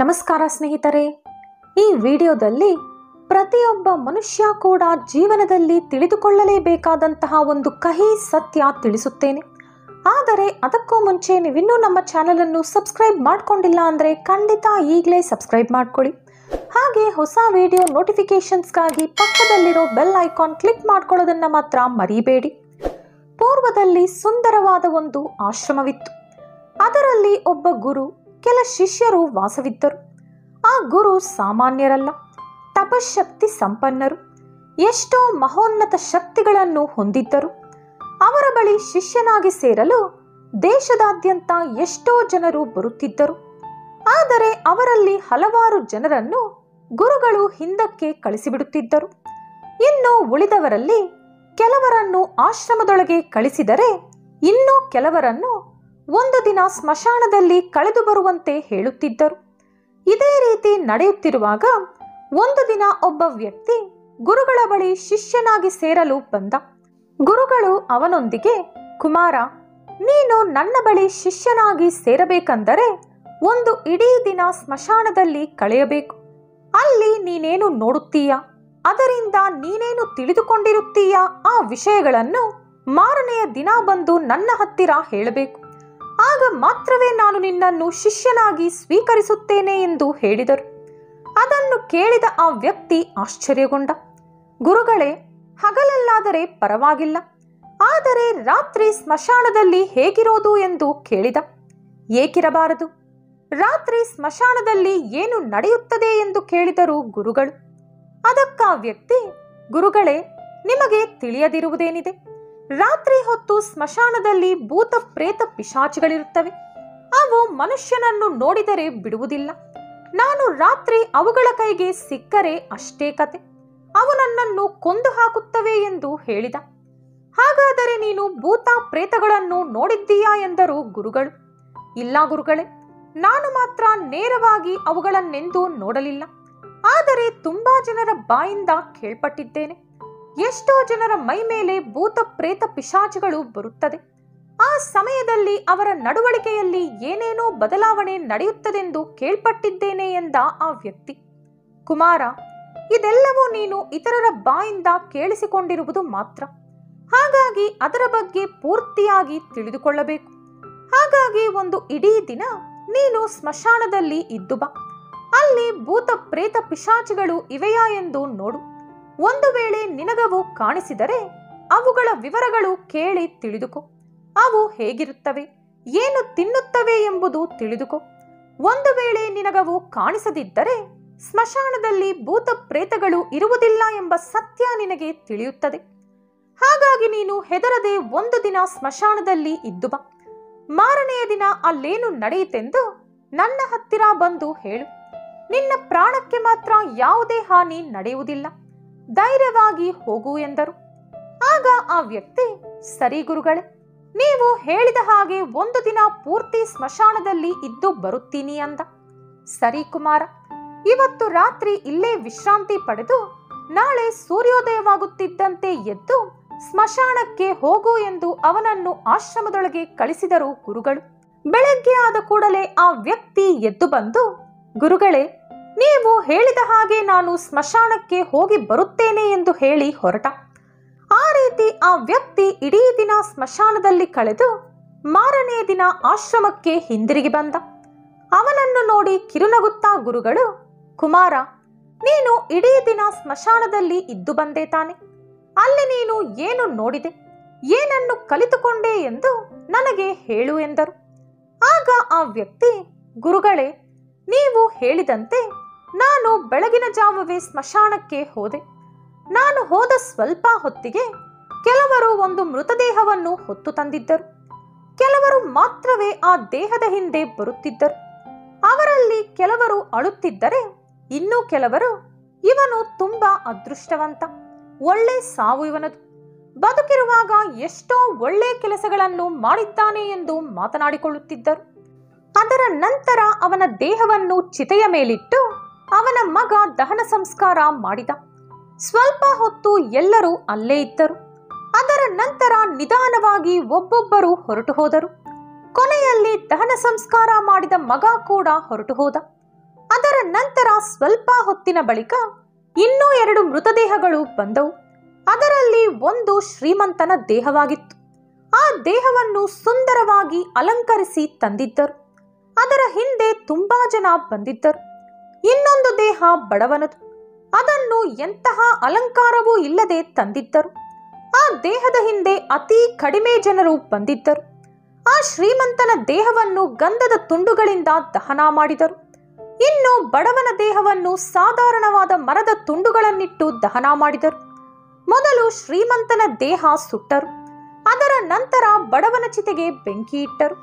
ನಮಸ್ಕಾರ ಸ್ನೇಹಿತರೆ, ಈ ವಿಡಿಯೋದಲ್ಲಿ ಪ್ರತಿಯೊಬ್ಬ ಮನುಷ್ಯ ಕೂಡ ಜೀವನದಲ್ಲಿ ತಿಳಿದುಕೊಳ್ಳಲೇಬೇಕಾದಂತಹ ಒಂದು ಕಹಿ ಸತ್ಯ ತಿಳಿಸುತ್ತೇನೆ. ಆದರೆ ಅದಕ್ಕೂ ಮುಂಚೆ ನೀವಿನ್ನೂ ನಮ್ಮ ಚಾನೆಲ್ ಅನ್ನು ಸಬ್ಸ್ಕ್ರೈಬ್ ಮಾಡ್ಕೊಂಡಿಲ್ಲ ಅಂದರೆ ಖಂಡಿತ ಈಗಲೇ ಸಬ್ಸ್ಕ್ರೈಬ್ ಮಾಡ್ಕೊಳ್ಳಿ. ಹಾಗೆ ಹೊಸ ವಿಡಿಯೋ ನೋಟಿಫಿಕೇಶನ್ಸ್ಗಾಗಿ ಪಕ್ಕದಲ್ಲಿರೋ ಬೆಲ್ ಐಕಾನ್ ಕ್ಲಿಕ್ ಮಾಡ್ಕೊಳ್ಳೋದನ್ನು ಮಾತ್ರ ಮರಿಬೇಡಿ. ಪೂರ್ವದಲ್ಲಿ ಸುಂದರವಾದ ಒಂದು ಆಶ್ರಮವಿತ್ತು. ಅದರಲ್ಲಿ ಒಬ್ಬ ಗುರು, ಕೆಲ ಶಿಷ್ಯರು ವಾಸವಿದ್ದರು. ಆ ಗುರು ಸಾಮಾನ್ಯರಲ್ಲ, ತಪಶಕ್ತಿ ಸಂಪನ್ನರು, ಎಷ್ಟೋ ಮಹೋನ್ನತ ಶಕ್ತಿಗಳನ್ನು ಹೊಂದಿದ್ದರು. ಅವರ ಬಳಿ ಶಿಷ್ಯನಾಗಿ ಸೇರಲು ದೇಶದಾದ್ಯಂತ ಎಷ್ಟೋ ಜನರು ಬರುತ್ತಿದ್ದರು. ಆದರೆ ಅವರಲ್ಲಿ ಹಲವಾರು ಜನರನ್ನು ಗುರುಗಳು ಹಿಂದಕ್ಕೆ ಕಳಿಸಿಬಿಡುತ್ತಿದ್ದರು. ಇನ್ನು ಉಳಿದವರಲ್ಲಿ ಕೆಲವರನ್ನು ಆಶ್ರಮದೊಳಗೆ ಕಳಿಸಿದರೆ ಇನ್ನೂ ಕೆಲವರನ್ನು ಒಂದು ದಿನ ಸ್ಮಶಾನದಲ್ಲಿ ಕಳೆದು ಬರುವಂತೆ ಹೇಳುತ್ತಿದ್ದರು. ಇದೇ ರೀತಿ ನಡೆಯುತ್ತಿರುವಾಗ ಒಂದು ದಿನ ಒಬ್ಬ ವ್ಯಕ್ತಿ ಗುರುಗಳ ಬಳಿ ಶಿಷ್ಯನಾಗಿ ಸೇರಲು ಬಂದ. ಗುರುಗಳು ಅವನೊಂದಿಗೆ, ಕುಮಾರ, ನೀನು ನನ್ನ ಬಳಿ ಶಿಷ್ಯನಾಗಿ ಸೇರಬೇಕೆಂದರೆ ಒಂದು ಇಡೀ ದಿನ ಸ್ಮಶಾನದಲ್ಲಿ ಕಳೆಯಬೇಕು. ಅಲ್ಲಿ ನೀನೇನು ನೋಡುತ್ತೀಯಾ, ಅದರಿಂದ ನೀನೇನು ತಿಳಿದುಕೊಂಡಿರುತ್ತೀಯಾ, ಆ ವಿಷಯಗಳನ್ನು ಮಾರನೆಯ ದಿನ ಬಂದು ನನ್ನ ಹತ್ತಿರ ಹೇಳಬೇಕು. ಆಗ ಮಾತ್ರವೇ ನಾನು ನಿನ್ನನ್ನು ಶಿಷ್ಯನಾಗಿ ಸ್ವೀಕರಿಸುತ್ತೇನೆ ಎಂದು ಹೇಳಿದರು. ಅದನ್ನು ಕೇಳಿದ ಆ ವ್ಯಕ್ತಿ ಆಶ್ಚರ್ಯಗೊಂಡ. ಗುರುಗಳೇ, ಹಗಲಲ್ಲಾದರೆ ಪರವಾಗಿಲ್ಲ, ಆದರೆ ರಾತ್ರಿ ಸ್ಮಶಾನದಲ್ಲಿ ಹೇಗಿರೋದು ಎಂದು ಕೇಳಿದ. ಏಕಿರಬಾರದು, ರಾತ್ರಿ ಸ್ಮಶಾನದಲ್ಲಿ ಏನು ನಡೆಯುತ್ತದೆ ಎಂದು ಕೇಳಿದರು ಗುರುಗಳು. ಅದಕ್ಕ ವ್ಯಕ್ತಿ, ಗುರುಗಳೇ, ನಿಮಗೆ ತಿಳಿಯದಿರುವುದೇನಿದೆ, ರಾತ್ರಿ ಹೊತ್ತು ಸ್ಮಶಾನದಲ್ಲಿ ಭೂತ ಪ್ರೇತ ಪಿಶಾಚಿಗಳಿರುತ್ತವೆ. ಅವು ಮನುಷ್ಯನನ್ನು ನೋಡಿದರೆ ಬಿಡುವುದಿಲ್ಲ. ನಾನು ರಾತ್ರಿ ಅವುಗಳ ಕೈಗೆ ಸಿಕ್ಕರೆ ಅಷ್ಟೇ ಕತೆ, ಅವು ನನ್ನನ್ನು ಕೊಂದು ಹಾಕುತ್ತವೆ ಎಂದು ಹೇಳಿದ. ಹಾಗಾದರೆ ನೀನು ಭೂತ ಪ್ರೇತಗಳನ್ನು ನೋಡಿದ್ದೀಯಾ ಎಂದರು ಗುರುಗಳು. ಇಲ್ಲ ಗುರುಗಳೇ, ನಾನು ಮಾತ್ರ ನೇರವಾಗಿ ಅವುಗಳನ್ನೆಂದೂ ನೋಡಲಿಲ್ಲ, ಆದರೆ ತುಂಬಾ ಜನರ ಬಾಯಿಂದ ಕೇಳ್ಪಟ್ಟಿದ್ದೇನೆ. ಎಷ್ಟೋ ಜನರ ಮೈ ಮೇಲೆ ಭೂತ ಪ್ರೇತ ಪಿಶಾಚಿಗಳು ಬರುತ್ತದೆ. ಆ ಸಮಯದಲ್ಲಿ ಅವರ ನಡವಳಿಕೆಯಲ್ಲಿ ಏನೇನೋ ಬದಲಾವಣೆ ನಡೆಯುತ್ತದೆಂದು ಕೇಳ್ಪಟ್ಟಿದ್ದೇನೆ ಎಂದ ಆ ವ್ಯಕ್ತಿ. ಕುಮಾರ, ಇದೆಲ್ಲವೂ ನೀನು ಇತರರ ಬಾಯಿಂದ ಕೇಳಿಸಿಕೊಂಡಿರುವುದು ಮಾತ್ರ. ಹಾಗಾಗಿ ಅದರ ಬಗ್ಗೆ ಪೂರ್ತಿಯಾಗಿ ತಿಳಿದುಕೊಳ್ಳಬೇಕು. ಹಾಗಾಗಿ ಒಂದು ಇಡೀ ದಿನ ನೀನು ಸ್ಮಶಾನದಲ್ಲಿ ಇದ್ದು ಬಾ. ಅಲ್ಲಿ ಭೂತ ಪ್ರೇತ ಪಿಶಾಚಿಗಳು ಇವೆಯಾ ಎಂದು ನೋಡು. ಒಂದು ವೇಳೆ ನಿನಗವು ಕಾಣಿಸಿದರೆ ಅವುಗಳ ವಿವರಗಳು ಕೇಳಿ ತಿಳಿದುಕೋ. ಅವು ಹೇಗಿರುತ್ತವೆ, ಏನು ತಿನ್ನುತ್ತವೆ ಎಂಬುದು ತಿಳಿದುಕೋ. ಒಂದು ವೇಳೆ ನಿನಗವು ಕಾಣಿಸದಿದ್ದರೆ ಸ್ಮಶಾನದಲ್ಲಿ ಭೂತ ಪ್ರೇತಗಳು ಇರುವುದಿಲ್ಲ ಎಂಬ ಸತ್ಯ ನಿನಗೆ ತಿಳಿಯುತ್ತದೆ. ಹಾಗಾಗಿ ನೀನು ಹೆದರದೆ ಒಂದು ದಿನ ಸ್ಮಶಾನದಲ್ಲಿ ಇದ್ದು ಬಾ. ಮಾರನೆಯ ದಿನ ಅಲ್ಲೇನು ನಡೆಯಿತೆಂದು ನನ್ನ ಹತ್ತಿರ ಬಂದು ಹೇಳು. ನಿನ್ನ ಪ್ರಾಣಕ್ಕೆ ಮಾತ್ರ ಯಾವುದೇ ಹಾನಿ ನಡೆಯುವುದಿಲ್ಲ, ಧೈರ್ಯವಾಗಿ ಹೋಗು ಎಂದರು. ಆಗ ಆ ವ್ಯಕ್ತಿ, ಸರಿ ಗುರುಗಳೇ, ನೀವು ಹೇಳಿದ ಹಾಗೆ ಒಂದು ದಿನ ಪೂರ್ತಿ ಸ್ಮಶಾನದಲ್ಲಿ ಇದ್ದು ಬರುತ್ತೀನಿ ಅಂದ. ಸರಿ ಕುಮಾರ, ಇವತ್ತು ರಾತ್ರಿ ಇಲ್ಲೇ ವಿಶ್ರಾಂತಿ ಪಡೆದು ನಾಳೆ ಸೂರ್ಯೋದಯವಾಗುತ್ತಿದ್ದಂತೆ ಎದ್ದು ಸ್ಮಶಾನಕ್ಕೆ ಹೋಗು ಎಂದು ಅವನನ್ನು ಆಶ್ರಮದೊಳಗೆ ಕಳಿಸಿದರು ಗುರುಗಳು. ಬೆಳಗ್ಗೆ ಆದ ಕೂಡಲೇ ಆ ವ್ಯಕ್ತಿ ಎದ್ದು ಬಂದು, ಗುರುಗಳೇ, ನೀವು ಹೇಳಿದ ಹಾಗೆ ನಾನು ಸ್ಮಶಾನಕ್ಕೆ ಹೋಗಿ ಬರುತ್ತೇನೆ ಎಂದು ಹೇಳಿ ಹೊರಟ. ಆ ರೀತಿ ಆ ವ್ಯಕ್ತಿ ಇಡೀ ದಿನ ಸ್ಮಶಾನದಲ್ಲಿ ಕಳೆದು ಮಾರನೆಯ ದಿನ ಆಶ್ರಮಕ್ಕೆ ಹಿಂದಿರುಗಿ ಬಂದ. ಅವನನ್ನು ನೋಡಿ ಕಿರುನಗುತ್ತಾ ಗುರುಗಳು, ಕುಮಾರ, ನೀನು ಇಡೀ ದಿನ ಸ್ಮಶಾನದಲ್ಲಿ ಇದ್ದು ಬಂದೆ ತಾನೆ, ಅಲ್ಲಿ ನೀನು ಏನು ನೋಡಿದೆ, ಏನನ್ನು ಕಲಿತುಕೊಂಡೆ ಎಂದು ನನಗೆ ಹೇಳು ಎಂದರು. ಆಗ ಆ ವ್ಯಕ್ತಿ, ಗುರುಗಳೇ, ನೀವು ಹೇಳಿದಂತೆ ನಾನು ಬೆಳಗಿನ ಜಾವವೇ ಸ್ಮಶಾನಕ್ಕೆ ಹೋದೆ. ನಾನು ಹೋದ ಸ್ವಲ್ಪ ಹೊತ್ತಿಗೆ ಕೆಲವರು ಒಂದು ಮೃತದೇಹವನ್ನು ಹೊತ್ತು ತಂದಿದ್ದರು. ಕೆಲವರು ಮಾತ್ರವೇ ಆ ದೇಹದ ಹಿಂದೆ ಬರುತ್ತಿದ್ದರು. ಅವರಲ್ಲಿ ಕೆಲವರು ಅಳುತ್ತಿದ್ದರೆ ಇನ್ನೂ ಕೆಲವರು, ಇವನು ತುಂಬಾ ಅದೃಷ್ಟವಂತ, ಒಳ್ಳೆ ಸಾವು ಇವನದು, ಬದುಕಿರುವಾಗ ಎಷ್ಟೋ ಒಳ್ಳೆ ಕೆಲಸಗಳನ್ನು ಮಾಡಿದ್ದಾನೆ ಎಂದು ಮಾತನಾಡಿಕೊಳ್ಳುತ್ತಿದ್ದರು. ಅದರ ನಂತರ ಅವನ ದೇಹವನ್ನು ಚಿತೆಯ ಮೇಲಿಟ್ಟು ಅವನ ಮಗ ದಹನ ಸಂಸ್ಕಾರ ಮಾಡಿದ. ಸ್ವಲ್ಪ ಹೊತ್ತು ಎಲ್ಲರೂ ಅಲ್ಲೇ ಇದ್ದರು. ಅದರ ನಂತರ ನಿಧಾನವಾಗಿ ಒಬ್ಬೊಬ್ಬರು ಹೊರಟು ಹೋದರು. ಕೊನೆಯಲ್ಲಿ ದಹನ ಸಂಸ್ಕಾರ ಮಾಡಿದ ಮಗ ಕೂಡ ಹೊರಟು ಹೋದ. ಅದರ ನಂತರ ಸ್ವಲ್ಪ ಹೊತ್ತಿನ ಬಳಿಕ ಇನ್ನೂ 2 ಮೃತದೇಹಗಳು ಬಂದವು. ಅದರಲ್ಲಿ ಒಂದು ಶ್ರೀಮಂತನ ದೇಹವಾಗಿತ್ತು. ಆ ದೇಹವನ್ನು ಸುಂದರವಾಗಿ ಅಲಂಕರಿಸಿ ತಂದಿದ್ದರು. ಅದರ ಹಿಂದೆ ತುಂಬಾ ಜನ ಬಂದಿದ್ದರು. ಇನ್ನೊಂದು ದೇಹ ಬಡವನದು. ಅದನ್ನು ಎಂತಹ ಅಲಂಕಾರವೂ ಇಲ್ಲದೆ ತಂದಿದ್ದರು. ಆ ದೇಹದ ಹಿಂದೆ ಅತಿ ಕಡಿಮೆ ಜನರು ಬಂದಿದ್ದರು. ಆ ಶ್ರೀಮಂತನ ದೇಹವನ್ನು ಗಂಧದ ತುಂಡುಗಳಿಂದ ದಹನ ಮಾಡಿದರು. ಇನ್ನು ಬಡವನ ದೇಹವನ್ನು ಸಾಧಾರಣವಾದ ಮರದ ತುಂಡುಗಳನ್ನಿಟ್ಟು ದಹನ ಮಾಡಿದರು. ಮೊದಲು ಶ್ರೀಮಂತನ ದೇಹ ಸುಟ್ಟರು. ಅದರ ನಂತರ ಬಡವನ ಚಿತೆಗೆ ಬೆಂಕಿ ಇಟ್ಟರು.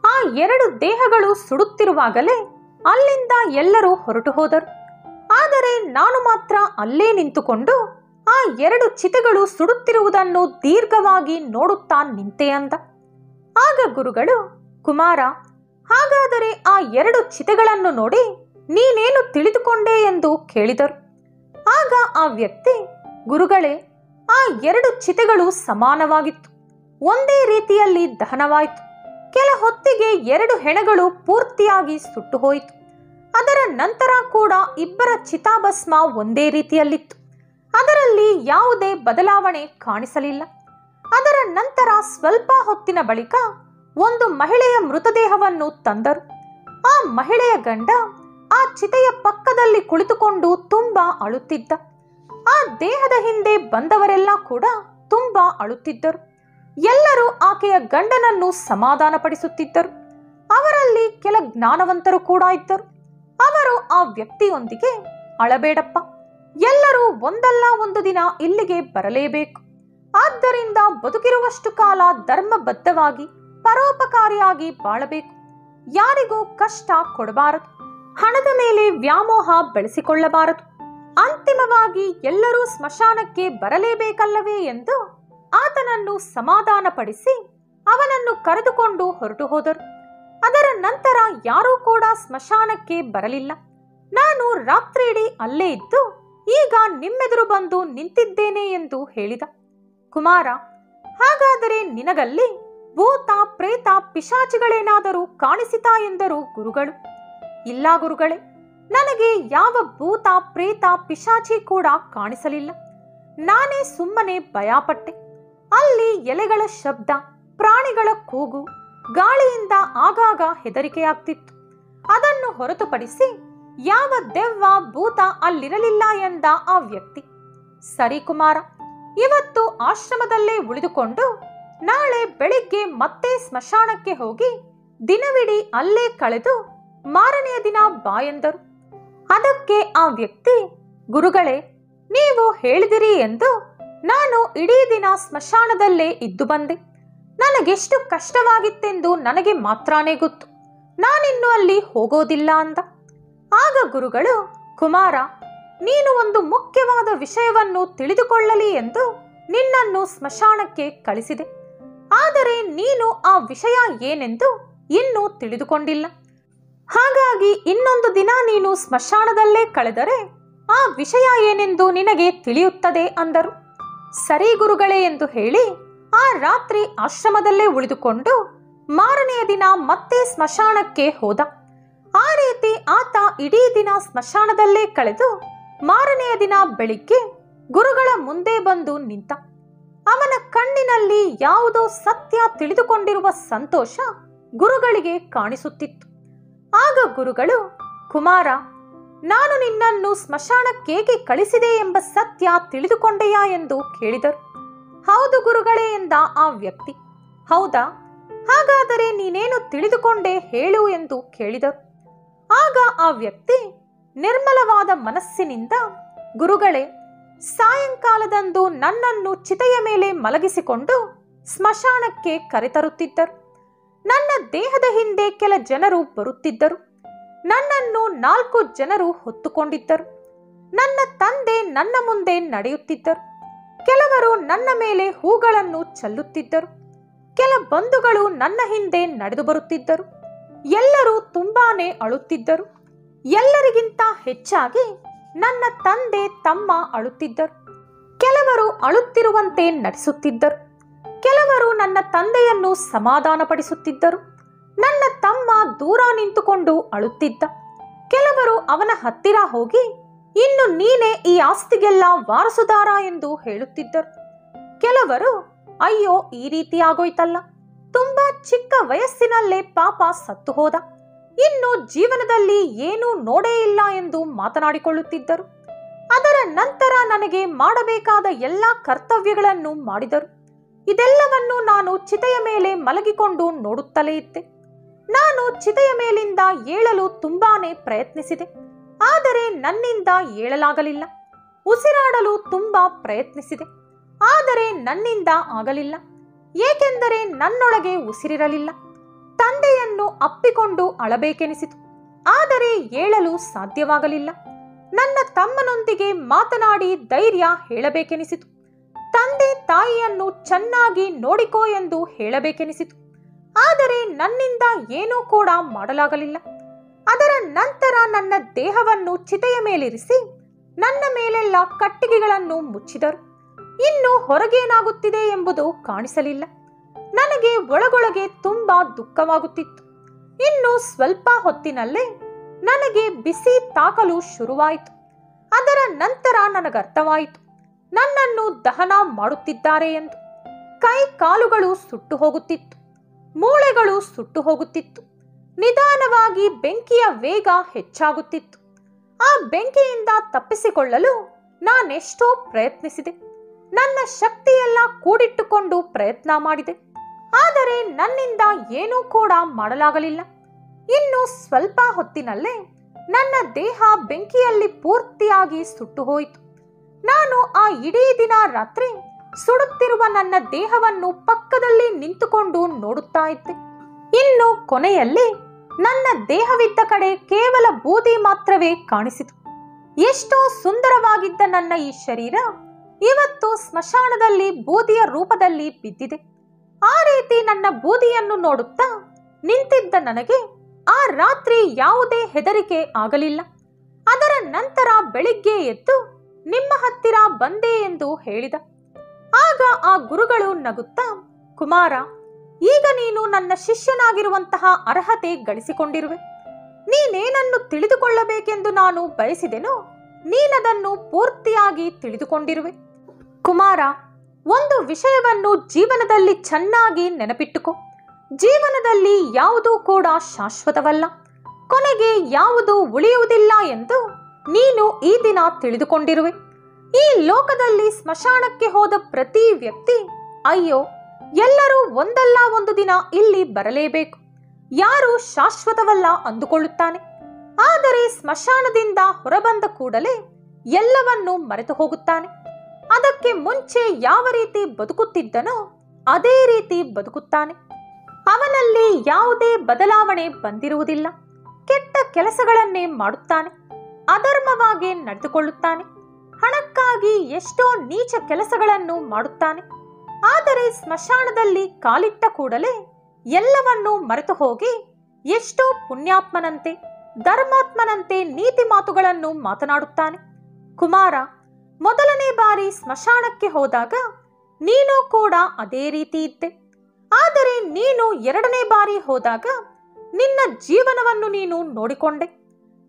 ಆ 2 ದೇಹಗಳು ಸುಡುತ್ತಿರುವಾಗಲೇ ಅಲ್ಲಿಂದ ಎಲ್ಲರೂ ಹೊರಟು ಹೋದರು. ಆದರೆ ನಾನು ಮಾತ್ರ ಅಲ್ಲೇ ನಿಂತುಕೊಂಡು ಆ 2 ಚಿತೆಗಳು ಸುಡುತ್ತಿರುವುದನ್ನು ದೀರ್ಘವಾಗಿ ನೋಡುತ್ತಾ ನಿಂತೆ ಅಂದ. ಆಗ ಗುರುಗಳು, ಕುಮಾರ, ಹಾಗಾದರೆ ಆ 2 ಚಿತೆಗಳನ್ನು ನೋಡಿ ನೀನೇನು ತಿಳಿದುಕೊಂಡೆ ಎಂದು ಕೇಳಿದರು. ಆಗ ಆ ವ್ಯಕ್ತಿ, ಗುರುಗಳೇ, ಆ 2 ಚಿತೆಗಳು ಸಮಾನವಾಗಿತ್ತು. ಒಂದೇ ರೀತಿಯಲ್ಲಿ ದಹನವಾಯಿತು. ಕೆಲ ಹೊತ್ತಿಗೆ 2 ಹೆಣಗಳು ಪೂರ್ತಿಯಾಗಿ ಸುಟ್ಟು ಹೋಯಿತು. ಅದರ ನಂತರ ಕೂಡ ಇಬ್ಬರ ಚಿತಾಭಸ್ಮ ಒಂದೇ ರೀತಿಯಲ್ಲಿತ್ತು. ಅದರಲ್ಲಿ ಯಾವುದೇ ಬದಲಾವಣೆ ಕಾಣಿಸಲಿಲ್ಲ. ಅದರ ನಂತರ ಸ್ವಲ್ಪ ಹೊತ್ತಿನ ಬಳಿಕ ಒಂದು ಮಹಿಳೆಯ ಮೃತದೇಹವನ್ನು ತಂದರು. ಆ ಮಹಿಳೆಯ ಗಂಡ ಆ ಚಿತೆಯ ಪಕ್ಕದಲ್ಲಿ ಕುಳಿತುಕೊಂಡು ತುಂಬಾ ಅಳುತ್ತಿದ್ದ. ಆ ದೇಹದ ಹಿಂದೆ ಬಂದವರೆಲ್ಲ ಕೂಡ ತುಂಬಾ ಅಳುತ್ತಿದ್ದರು. ಎಲ್ಲರೂ ಆಕೆಯ ಗಂಡನನ್ನು ಸಮಾಧಾನಪಡಿಸುತ್ತಿದ್ದರು. ಅವರಲ್ಲಿ ಕೆಲ ಜ್ಞಾನವಂತರು ಕೂಡ ಇದ್ದರು. ಅವರು ಆ ವ್ಯಕ್ತಿಯೊಂದಿಗೆ, ಅಳಬೇಡಪ್ಪ, ಎಲ್ಲರೂ ಒಂದಲ್ಲ ಒಂದು ದಿನ ಇಲ್ಲಿಗೆ ಬರಲೇಬೇಕು. ಆದ್ದರಿಂದ ಬದುಕಿರುವಷ್ಟು ಕಾಲ ಧರ್ಮಬದ್ಧವಾಗಿ ಪರೋಪಕಾರಿಯಾಗಿ ಬಾಳಬೇಕು. ಯಾರಿಗೂ ಕಷ್ಟ ಕೊಡಬಾರದು. ಹಣದ ಮೇಲೆ ವ್ಯಾಮೋಹ ಬೆಳೆಸಿಕೊಳ್ಳಬಾರದು. ಅಂತಿಮವಾಗಿ ಎಲ್ಲರೂ ಸ್ಮಶಾನಕ್ಕೆ ಬರಲೇಬೇಕಲ್ಲವೇ ಎಂದು ಆತನನ್ನು ಸಮಾಧಾನಪಡಿಸಿ ಅವನನ್ನು ಕರೆದುಕೊಂಡು ಹೊರಟು ಹೋದರು. ಅದರ ನಂತರ ಯಾರೂ ಕೂಡ ಸ್ಮಶಾನಕ್ಕೆ ಬರಲಿಲ್ಲ. ನಾನು ರಾತ್ರಿಯಿಡೀ ಅಲ್ಲೇ ಇದ್ದು ಈಗ ನಿಮ್ಮೆದುರು ಬಂದು ನಿಂತಿದ್ದೇನೆ ಎಂದು ಹೇಳಿದ. ಕುಮಾರ, ಹಾಗಾದರೆ ನಿನಗಲ್ಲಿ ಭೂತ ಪ್ರೇತ ಪಿಶಾಚಿಗಳೇನಾದರೂ ಕಾಣಿಸಿತಾ ಎಂದರು ಗುರುಗಳು. ಇಲ್ಲ ಗುರುಗಳೇ, ನನಗೆ ಯಾವ ಭೂತ ಪ್ರೇತ ಪಿಶಾಚಿ ಕೂಡ ಕಾಣಿಸಲಿಲ್ಲ. ನಾನೇ ಸುಮ್ಮನೆ ಭಯಪಟ್ಟೆ. ಅಲ್ಲಿ ಎಲೆಗಳ ಶಬ್ದ, ಪ್ರಾಣಿಗಳ ಕೂಗು, ಗಾಳಿಯಿಂದ ಆಗಾಗ ಹೆದರಿಕೆಯಾಗ್ತಿತ್ತು. ಅದನ್ನು ಹೊರತುಪಡಿಸಿ ಯಾವ ದೆವ್ವ ಭೂತ ಅಲ್ಲಿರಲಿಲ್ಲ ಎಂದ ಆ ವ್ಯಕ್ತಿ. ಸರಿ ಕುಮಾರ, ಇವತ್ತು ಆಶ್ರಮದಲ್ಲೇ ಉಳಿದುಕೊಂಡು ನಾಳೆ ಬೆಳಿಗ್ಗೆ ಮತ್ತೆ ಸ್ಮಶಾನಕ್ಕೆ ಹೋಗಿ ದಿನವಿಡೀ ಅಲ್ಲೇ ಕಳೆದು ಮಾರನೆಯ ದಿನ ಬಾ ಎಂದರು. ಅದಕ್ಕೆ ಆ ವ್ಯಕ್ತಿ, ಗುರುಗಳೇ, ನೀವು ಹೇಳಿದಿರಿ ಎಂದು ನಾನು ಇಡೀ ದಿನ ಸ್ಮಶಾನದಲ್ಲೇ ಇದ್ದು ಬಂದೆ. ನನಗೆಷ್ಟು ಕಷ್ಟವಾಗಿತ್ತೆಂದು ನನಗೆ ಮಾತ್ರನೇ ಗೊತ್ತು. ನಾನಿನ್ನು ಅಲ್ಲಿ ಹೋಗೋದಿಲ್ಲ ಅಂದ. ಆಗ ಗುರುಗಳು, ಕುಮಾರ, ನೀನು ಒಂದು ಮುಖ್ಯವಾದ ವಿಷಯವನ್ನು ತಿಳಿದುಕೊಳ್ಳಲಿ ಎಂದು ನಿನ್ನನ್ನು ಸ್ಮಶಾನಕ್ಕೆ ಕಳಿಸಿದೆ. ಆದರೆ ನೀನು ಆ ವಿಷಯ ಏನೆಂದು ಇನ್ನೂ ತಿಳಿದುಕೊಂಡಿಲ್ಲ. ಹಾಗಾಗಿ ಇನ್ನೊಂದು ದಿನ ನೀನು ಸ್ಮಶಾನದಲ್ಲೇ ಕಳೆದರೆ ಆ ವಿಷಯ ಏನೆಂದು ನಿನಗೆ ತಿಳಿಯುತ್ತದೆ ಅಂದರು. ಸರಿ ಗುರುಗಳೇ ಎಂದು ಹೇಳಿ ಆ ರಾತ್ರಿ ಆಶ್ರಮದಲ್ಲೇ ಉಳಿದುಕೊಂಡು ಮಾರನೆಯ ದಿನ ಮತ್ತೆ ಸ್ಮಶಾನಕ್ಕೆ ಹೋದ. ಆ ರೀತಿ ಆತ ಇಡೀ ದಿನ ಸ್ಮಶಾನದಲ್ಲೇ ಕಳೆದು ಮಾರನೆಯ ದಿನ ಬೆಳಿಗ್ಗೆ ಗುರುಗಳ ಮುಂದೆ ಬಂದು ನಿಂತ. ಅವನ ಕಣ್ಣಿನಲ್ಲಿ ಯಾವುದೋ ಸತ್ಯ ತಿಳಿದುಕೊಂಡಿರುವ ಸಂತೋಷ ಗುರುಗಳಿಗೆ ಕಾಣಿಸುತ್ತಿತ್ತು. ಆಗ ಗುರುಗಳು, ಕುಮಾರ, ನಾನು ನಿನ್ನನ್ನು ಸ್ಮಶಾನಕ್ಕೇಕೆ ಕಳಿಸಿದೆ ಎಂಬ ಸತ್ಯ ತಿಳಿದುಕೊಂಡೆಯಾ ಎಂದು ಕೇಳಿದರು. ಹೌದು ಗುರುಗಳೇ ಎಂದ ಆ ವ್ಯಕ್ತಿ. ಹೌದಾ, ಹಾಗಾದರೆ ನೀನೇನು ತಿಳಿದುಕೊಂಡೆ ಹೇಳು ಎಂದು ಕೇಳಿದರು. ಆಗ ಆ ವ್ಯಕ್ತಿ ನಿರ್ಮಲವಾದ ಮನಸ್ಸಿನಿಂದ, ಗುರುಗಳೇ, ಸಾಯಂಕಾಲದಂದು ನನ್ನನ್ನು ಚಿತೆಯ ಮೇಲೆ ಮಲಗಿಸಿಕೊಂಡು ಸ್ಮಶಾನಕ್ಕೆ ಕರೆತರುತ್ತಿದ್ದರು. ನನ್ನ ದೇಹದ ಹಿಂದೆ ಕೆಲ ಜನರು ಬರುತ್ತಿದ್ದರು. ನನ್ನನ್ನು 4 ಜನರು ಹೊತ್ತುಕೊಂಡಿದ್ದರು. ನನ್ನ ತಂದೆ ನನ್ನ ಮುಂದೆ ನಡೆಯುತ್ತಿದ್ದರು. ಕೆಲವರು ನನ್ನ ಮೇಲೆ ಹೂಗಳನ್ನು ಚೆಲ್ಲುತ್ತಿದ್ದರು. ಕೆಲ ಬಂಧುಗಳು ನನ್ನ ಹಿಂದೆ ನಡೆದು ಬರುತ್ತಿದ್ದರು. ಎಲ್ಲರೂ ತುಂಬಾನೇ ಅಳುತ್ತಿದ್ದರು. ಎಲ್ಲರಿಗಿಂತ ಹೆಚ್ಚಾಗಿ ನನ್ನ ತಂದೆ ತಮ್ಮ ಅಳುತ್ತಿದ್ದರು. ಕೆಲವರು ಅಳುತ್ತಿರುವಂತೆ ನಟಿಸುತ್ತಿದ್ದರು. ಕೆಲವರು ನನ್ನ ತಂದೆಯನ್ನು ಸಮಾಧಾನಪಡಿಸುತ್ತಿದ್ದರು. ನನ್ನ ತಮ್ಮ ದೂರ ನಿಂತುಕೊಂಡು ಅಳುತ್ತಿದ್ದ. ಕೆಲವರು ಅವನ ಹತ್ತಿರ ಹೋಗಿ ಇನ್ನು ನೀನೇ ಈ ಆಸ್ತಿಗೆಲ್ಲ ವಾರಸುದಾರ ಎಂದು ಹೇಳುತ್ತಿದ್ದರು. ಕೆಲವರು ಅಯ್ಯೋ ಈ ರೀತಿ ಆಗೋಯ್ತಲ್ಲ, ತುಂಬಾ ಚಿಕ್ಕ ವಯಸ್ಸಿನಲ್ಲೇ ಪಾಪ ಸತ್ತು ಹೋದ, ಇನ್ನು ಜೀವನದಲ್ಲಿ ಏನೂ ನೋಡೇ ಇಲ್ಲ ಎಂದು ಮಾತನಾಡಿಕೊಳ್ಳುತ್ತಿದ್ದರು. ಅದರ ನಂತರ ನನಗೆ ಮಾಡಬೇಕಾದ ಎಲ್ಲ ಕರ್ತವ್ಯಗಳನ್ನು ಮಾಡಿದರು. ಇದೆಲ್ಲವನ್ನು ನಾನು ಚಿತೆಯ ಮೇಲೆ ಮಲಗಿಕೊಂಡು ನೋಡುತ್ತಲೇ ಇದ್ದೆ. ನಾನು ಚಿತೆಯ ಮೇಲಿಂದ ಏಳಲು ತುಂಬಾನೇ ಪ್ರಯತ್ನಿಸಿದೆ, ಆದರೆ ನನ್ನಿಂದ ಏಳಲಾಗಲಿಲ್ಲ. ಉಸಿರಾಡಲು ತುಂಬಾ ಪ್ರಯತ್ನಿಸಿದೆ, ಆದರೆ ನನ್ನಿಂದ ಆಗಲಿಲ್ಲ, ಏಕೆಂದರೆ ನನ್ನೊಳಗೆ ಉಸಿರಿರಲಿಲ್ಲ. ತಂದೆಯನ್ನು ಅಪ್ಪಿಕೊಂಡು ಅಳಬೇಕೆನಿಸಿತು, ಆದರೆ ಏಳಲು ಸಾಧ್ಯವಾಗಲಿಲ್ಲ. ನನ್ನ ತಮ್ಮನೊಂದಿಗೆ ಮಾತನಾಡಿ ಧೈರ್ಯ ಹೇಳಬೇಕೆನಿಸಿತು. ತಂದೆ ತಾಯಿಯನ್ನು ಚೆನ್ನಾಗಿ ನೋಡಿಕೋ ಎಂದು ಹೇಳಬೇಕೆನಿಸಿತು, ಆದರೆ ನನ್ನಿಂದ ಏನೂ ಕೂಡ ಮಾಡಲಾಗಲಿಲ್ಲ. ಅದರ ನಂತರ ನನ್ನ ದೇಹವನ್ನು ಚಿತೆಯ ಮೇಲಿರಿಸಿ ನನ್ನ ಮೇಲೆಲ್ಲ ಕಟ್ಟಿಗೆಗಳನ್ನು ಮುಚ್ಚಿದರು. ಇನ್ನು ಹೊರಗೇನಾಗುತ್ತಿದೆ ಎಂಬುದು ಕಾಣಿಸಲಿಲ್ಲ. ನನಗೆ ಒಳಗೊಳಗೆ ತುಂಬಾ ದುಃಖವಾಗುತ್ತಿತ್ತು. ಇನ್ನು ಸ್ವಲ್ಪ ಹೊತ್ತಿನಲ್ಲೇ ನನಗೆ ಬಿಸಿ ತಾಕಲು ಶುರುವಾಯಿತು. ಅದರ ನಂತರ ನನಗರ್ಥವಾಯಿತು ನನ್ನನ್ನು ದಹನ ಮಾಡುತ್ತಿದ್ದಾರೆ ಎಂದು. ಕೈ ಕಾಲುಗಳು ಸುಟ್ಟು ಹೋಗುತ್ತಿತ್ತು, ಮೂಳೆಗಳು ಸುಟ್ಟು ಹೋಗುತ್ತಿತ್ತು. ನಿಧಾನವಾಗಿ ಬೆಂಕಿಯ ವೇಗ ಹೆಚ್ಚಾಗುತ್ತಿತ್ತು. ಆ ಬೆಂಕಿಯಿಂದ ತಪ್ಪಿಸಿಕೊಳ್ಳಲು ನಾನೆಷ್ಟೋ ಪ್ರಯತ್ನಿಸಿದೆ. ನನ್ನ ಶಕ್ತಿಯೆಲ್ಲ ಕೂಡಿಟ್ಟುಕೊಂಡು ಪ್ರಯತ್ನ ಮಾಡಿದೆ, ಆದರೆ ನನ್ನಿಂದ ಏನೂ ಕೂಡ ಮಾಡಲಾಗಲಿಲ್ಲ. ಇನ್ನು ಸ್ವಲ್ಪ ಹೊತ್ತಿನಲ್ಲೇ ನನ್ನ ದೇಹ ಬೆಂಕಿಯಲ್ಲಿ ಪೂರ್ತಿಯಾಗಿ ಸುಟ್ಟು ಹೋಯಿತು. ನಾನು ಆ ಇಡೀ ದಿನ ರಾತ್ರಿ ಸುಡುತ್ತಿರುವ ನನ್ನ ದೇಹವನ್ನು ಪಕ್ಕದಲ್ಲಿ ನಿಂತುಕೊಂಡು ನೋಡುತ್ತಾ ಇದ್ದೆ. ಇನ್ನು ಕೊನೆಯಲ್ಲಿ ನನ್ನ ದೇಹವಿದ್ದ ಕಡೆ ಕೇವಲ ಬೂದಿ ಮಾತ್ರವೇ ಕಾಣಿಸಿತು. ಎಷ್ಟೋ ಸುಂದರವಾಗಿದ್ದ ನನ್ನ ಈ ಶರೀರ ಇವತ್ತು ಸ್ಮಶಾನದಲ್ಲಿ ಬೂದಿಯ ರೂಪದಲ್ಲಿ ಬಿದ್ದಿದೆ. ಆ ರೀತಿ ನನ್ನ ಬೂದಿಯನ್ನು ನೋಡುತ್ತಾ ನಿಂತಿದ್ದ ನನಗೆ ಆ ರಾತ್ರಿ ಯಾವುದೇ ಹೆದರಿಕೆ ಆಗಲಿಲ್ಲ. ಅದರ ನಂತರ ಬೆಳಿಗ್ಗೆ ಎದ್ದು ನಿಮ್ಮ ಹತ್ತಿರ ಬಂದೆ ಎಂದು ಹೇಳಿದ. ಆಗ ಆ ಗುರುಗಳು ನಗುತ್ತಾ, ಕುಮಾರ, ಈಗ ನೀನು ನನ್ನ ಶಿಷ್ಯನಾಗಿರುವಂತಹ ಅರ್ಹತೆ ಗಳಿಸಿಕೊಂಡಿರುವೆ. ನೀನೇನನ್ನು ತಿಳಿದುಕೊಳ್ಳಬೇಕೆಂದು ನಾನು ಬಯಸಿದೆನೋ ನೀನದನ್ನು ಪೂರ್ತಿಯಾಗಿ ತಿಳಿದುಕೊಂಡಿರುವೆ. ಕುಮಾರ, ಒಂದು ವಿಷಯವನ್ನು ಜೀವನದಲ್ಲಿ ಚೆನ್ನಾಗಿ ನೆನಪಿಟ್ಟುಕೋ. ಜೀವನದಲ್ಲಿ ಯಾವುದೂ ಕೂಡ ಶಾಶ್ವತವಲ್ಲ, ಕೊನೆಗೆ ಯಾವುದೂ ಉಳಿಯುವುದಿಲ್ಲ ಎಂದು ನೀನು ಈ ದಿನ ತಿಳಿದುಕೊಂಡಿರುವೆ. ಈ ಲೋಕದಲ್ಲಿ ಸ್ಮಶಾನಕ್ಕೆ ಹೋದ ಪ್ರತಿ ವ್ಯಕ್ತಿ ಅಯ್ಯೋ ಎಲ್ಲರೂ ಒಂದಲ್ಲ ಒಂದು ದಿನ ಇಲ್ಲಿ ಬರಲೇಬೇಕು, ಯಾರು ಶಾಶ್ವತವಲ್ಲ ಅಂದುಕೊಳ್ಳುತ್ತಾನೆ. ಆದರೆ ಸ್ಮಶಾನದಿಂದ ಹೊರಬಂದ ಕೂಡಲೇ ಎಲ್ಲವನ್ನೂ ಮರೆತು ಹೋಗುತ್ತಾನೆ. ಅದಕ್ಕೆ ಮುಂಚೆ ಯಾವ ರೀತಿ ಬದುಕುತ್ತಿದ್ದನೋ ಅದೇ ರೀತಿ ಬದುಕುತ್ತಾನೆ. ಅವನಲ್ಲಿ ಯಾವುದೇ ಬದಲಾವಣೆ ಬಂದಿರುವುದಿಲ್ಲ. ಕೆಟ್ಟ ಕೆಲಸಗಳನ್ನೇ ಮಾಡುತ್ತಾನೆ, ಅಧರ್ಮವಾಗಿ ನಡೆದುಕೊಳ್ಳುತ್ತಾನೆ, ಹಣಕ್ಕಾಗಿ ಎಷ್ಟೋ ನೀಚ ಕೆಲಸಗಳನ್ನು ಮಾಡುತ್ತಾನೆ. ಆದರೆ ಸ್ಮಶಾನದಲ್ಲಿ ಕಾಲಿಟ್ಟ ಕೂಡಲೇ ಎಲ್ಲವನ್ನೂ ಮರೆತು ಹೋಗಿ ಎಷ್ಟೋ ಪುಣ್ಯಾತ್ಮನಂತೆ ಧರ್ಮಾತ್ಮನಂತೆ ನೀತಿ ಮಾತುಗಳನ್ನು ಮಾತನಾಡುತ್ತಾನೆ. ಕುಮಾರ, ಮೊದಲನೇ ಬಾರಿ ಸ್ಮಶಾನಕ್ಕೆ ಹೋದಾಗ ನೀನು ಕೂಡ ಅದೇ ರೀತಿ ಇದ್ದೆ. ಆದರೆ ನೀನು ಎರಡನೇ ಬಾರಿ ಹೋದಾಗ ನಿನ್ನ ಜೀವನವನ್ನು ನೀನು ನೋಡಿಕೊಂಡೆ.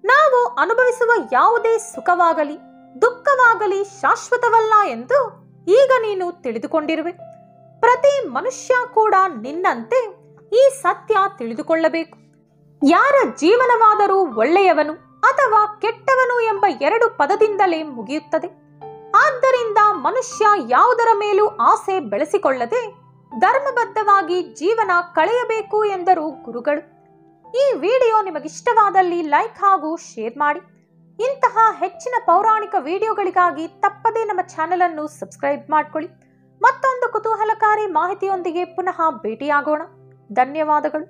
ನಾವು ಅನುಭವಿಸುವ ಯಾವುದೇ ಸುಖವಾಗಲಿ ದುಃಖವಾಗಲಿ ಶಾಶ್ವತವಲ್ಲ ಎಂದು ಈಗ ನೀನು ತಿಳಿದುಕೊಂಡಿರುವೆ. ಪ್ರತಿ ಮನುಷ್ಯ ಕೂಡ ನಿನ್ನಂತೆ ಈ ಸತ್ಯ ತಿಳಿದುಕೊಳ್ಳಬೇಕು. ಯಾರ ಜೀವನವಾದರೂ ಒಳ್ಳೆಯವನು ಅಥವಾ ಕೆಟ್ಟವನು ಎಂಬ ಎರಡು ಪದದಿಂದಲೇ ಮುಗಿಯುತ್ತದೆ. ಆದ್ದರಿಂದ ಮನುಷ್ಯ ಯಾವುದರ ಮೇಲೂ ಆಸೆ ಬೆಳೆಸಿಕೊಳ್ಳದೆ ಧರ್ಮಬದ್ಧವಾಗಿ ಜೀವನ ಕಳೆಯಬೇಕು ಎಂದರು ಗುರುಗಳು. ಈ ವಿಡಿಯೋ ನಿಮಗಿಷ್ಟವಾದಲ್ಲಿ ಲೈಕ್ ಹಾಗೂ ಶೇರ್ ಮಾಡಿ. ಇಂತಹ ಹೆಚ್ಚಿನ ಪೌರಾಣಿಕ ವಿಡಿಯೋಗಳಿಗಾಗಿ ತಪ್ಪದೇ ನಮ್ಮ ಚಾನೆಲ್ ಅನ್ನು ಸಬ್ಸ್ಕ್ರೈಬ್ ಮಾಡಿಕೊಳ್ಳಿ. ಮತ್ತೊಂದು ಕುತೂಹಲಕಾರಿ ಮಾಹಿತಿಯೊಂದಿಗೆ ಪುನಃ ಭೇಟಿಯಾಗೋಣ. ಧನ್ಯವಾದಗಳು.